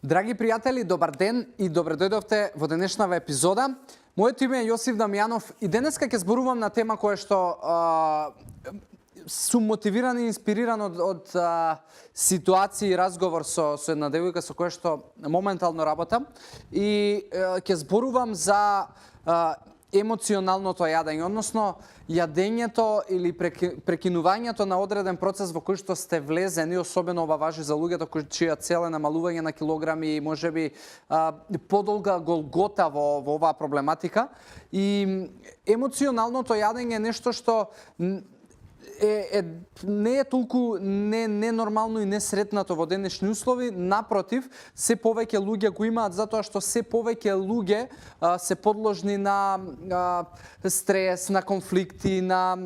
Драги пријатели, добар ден и добре дојдовте во денешнава епизода. Моето име е Јосиф Дамјанов и денеска ќе зборувам на тема која што сум мотивиран и инспириран од ситуација и разговор со една девојка со која што моментално работам и ќе зборувам за емоционалното јадење, односно јадењето или прекинувањето на одреден процес во кој што сте влезени, особено ова важи за луѓето чија цел е намалување на килограми и можеби подолга голгота во оваа проблематика. И емоционалното јадење е нешто што не е толку ненормално и несретнато во денешни услови, напротив, се повеќе луѓе го имаат затоа што се повеќе луѓе се подложни на стрес, на конфликти, на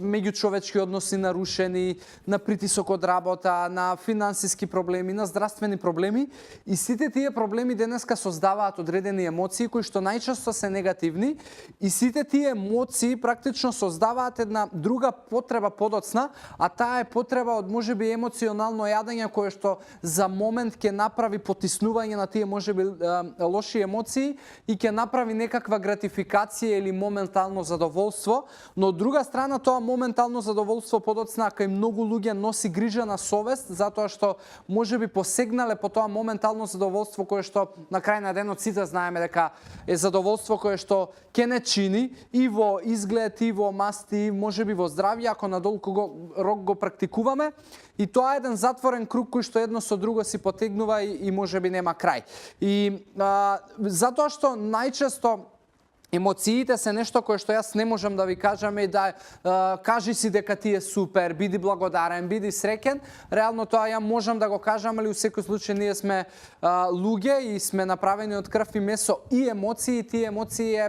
меѓучовечки односи нарушени, на притисок од работа, на финансиски проблеми, на здравствени проблеми и сите тие проблеми денеска создаваат одредени емоции кои што најчесто се негативни и сите тие емоции практично создаваат една друга потреба подоцна, а таа е потреба од можеби емоционално јадење кое што за момент ќе направи потиснување на тие можеби лоши емоции и ќе направи некаква гратификација или моментално задоволство, но од друга страна тоа моментално задоволство подоцна кај многу луѓе носи грижа на совест затоа што можеби посегнале по тоа моментално задоволство кое што на крај на денот сите знаеме дека е задоволство кое што ќе не чини и во изглед и во масти, и можеби во здравје ако на долго рок го практикуваме и тоа е еден затворен круг кој што едно со друго си потегнува и можеби нема крај. И затоа што најчесто емоциите се нешто кое што јас не можам да ви кажам и да кажи си дека ти е супер, биди благодарен, биди среќен. Реално тоа ја можам да го кажам, али у секој случај ние сме луѓе и сме направени од крв и месо и емоции. Тие емоции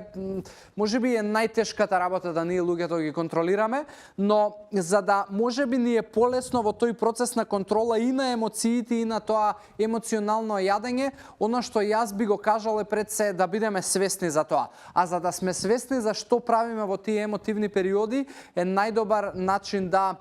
можеби е најтешката работа да ние луѓето ги контролираме, но за да можеби ни е полесно во тој процес на контрола и на емоциите и на тоа емоционално јадење, она што јас би го кажал е пред се да бидеме свесни за тоа. А за да сме свесни за што правиме во тие емотивни периоди, е најдобар начин да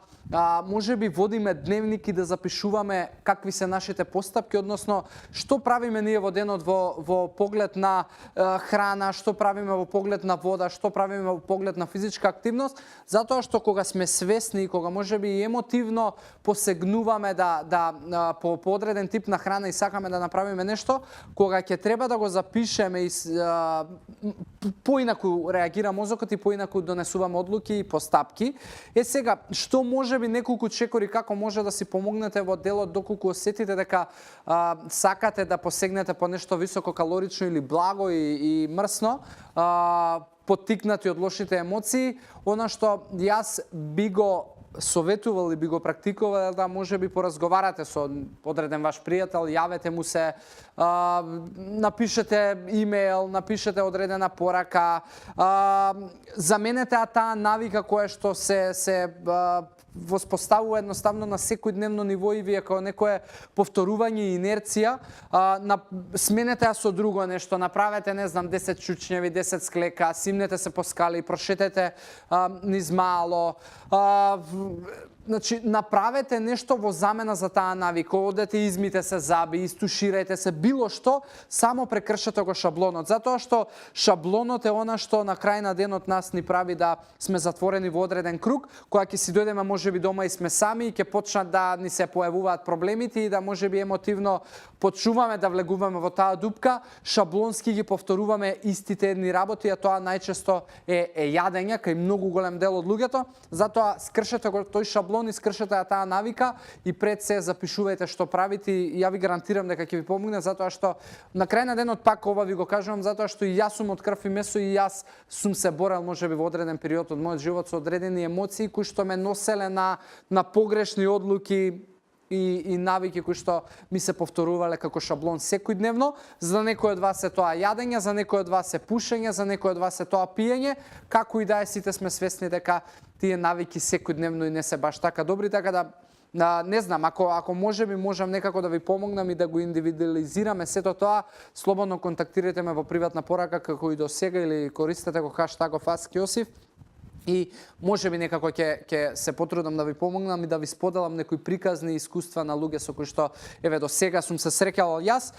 можеби водиме дневник и да запишуваме какви се нашите постапки, односно што правиме ние во денот во поглед на храна, што правиме во поглед на вода, што правиме во поглед на физичка активност, затоа што кога сме свесни и кога можеби и емотивно посегнуваме по одреден тип на храна и сакаме да направиме нешто, кога ќе треба да го запишеме и поинаку реагира мозокот и поинаку донесуваме одлуки и постапки. Сега, што можеби неколку чекори како може да си помогнете во делот доколку осетите дека сакате да посегнете по нешто висококалорично или благо и мрсно, поттикнати од лошите емоции, она што јас би го советувал и би го практикувал да можеби поразговарате со одреден ваш пријател, јавете му се, напишете имејл, напишете одредена порака, заменете таа навика која што се воспоставува едноставно на секојдневно ниво и вие како некое повторување и инерција, сменете ја со друго нешто, направете, не знам, 10 чучњеви, 10 склека, симнете се по скали, прошетете низ мало, значи, направете нешто во замена за таа навика, одете, измите се заби, истуширајте се, било што, само прекршете го шаблонот. Затоа што шаблонот е она што на крај на денот нас ни прави да сме затворени во одреден круг, кога ќе си дојдеме можеби дома и сме сами и ќе почнат да ни се појавуваат проблемите и да можеби емотивно почнуваме да влегуваме во таа дупка, шаблонски ги повторуваме истите едни работи, а тоа најчесто е јадење кај многу голем дел од луѓето. Затоа скршете го тој шаблон и скршете таа навика и пред се запишувајте што правите и ја ви гарантирам дека ќе ви помогне, затоа што на крај на денот пак ова ви го кажувам затоа што и јас сум од крв и месо и јас сум се борел можеби во одреден период од мојот живот со одредени емоции кои што ме носеле на погрешни одлуки и навики кои што ми се повторувале како шаблон секојдневно. За некој од вас е тоа јадење, за некој од вас е пушење, за некој од вас е тоа пиење. Како и да е, сите сме свесни дека тие навики секојдневно и не се баш така добри, така да не знам, ако можам некако да ви помогнам и да го индивидуализираме сето тоа, слободно контактирайте ме во приватна порака како и до сега или користете го хаштагов #AskJosif. И може би некако ќе се потрудам да ви помогнам и да ви споделам некои приказни искуства на луѓе со кои што еве до сега сум се среќавал јас.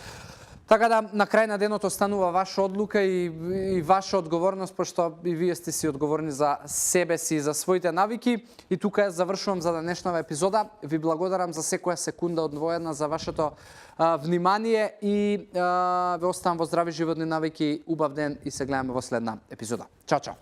Така да на крај на денот останува ваша одлука и ваша одговорност, пошто и вие сте си одговорни за себе си и за своите навики. И тука ја завршувам за денешната епизода. Ви благодарам за секоја секунда одвоена за вашето внимание и ве оставам во здрави животни навики. Убав ден и се гледаме во следна епизода. Чао, чао!